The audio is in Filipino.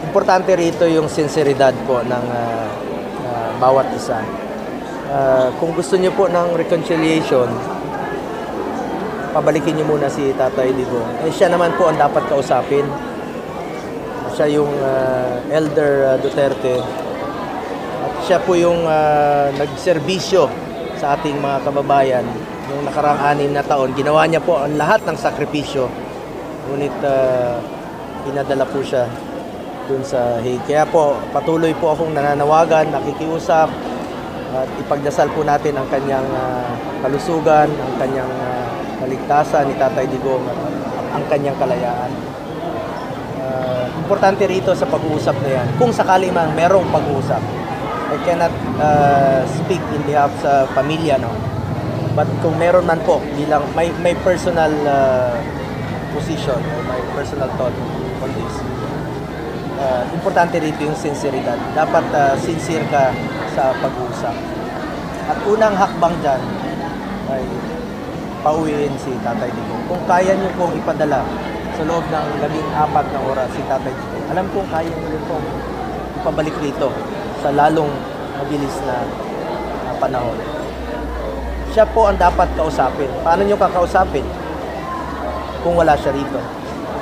Importante rito yung sinseridad po ng bawat isa. Kung gusto niyo po ng reconciliation, pabalikin niyo muna si Tatay Digong. Siya naman po ang dapat kausapin. Siya yung Elder Duterte. At siya po yung nagserbisyo sa ating mga kababayan. Yung nakaraang 6 na taon, ginawa niya po ang lahat ng sakripisyo. Ngunit pinadala po siya dun sa Hague. Kaya po, patuloy po akong nananawagan, nakikiusap, at ipagdasal po natin ang kanyang kalusugan, ang kanyang kaligtasan ni Tatay Digong at ang kanyang kalayaan. Importante rito sa pag-uusap na yan, kung sakali man merong pag-uusap. I cannot speak in behalf sa pamilya, no? But kung meron man po, bilang may personal position or my personal thought on this. Importante rito yung sinseridad. Dapat sincere ka sa pag-uusap. At unang hakbang dyan ay pauwiin si Tatay Digong. Kung kaya nyo pong ipadala sa loob ng 14 na oras si Tatay Digong, alam kong kaya nyo rin pong ipabalik rito sa lalong mabilis na panahon. Siya po ang dapat kausapin. Paano nyo kakausapin kung wala siya rito?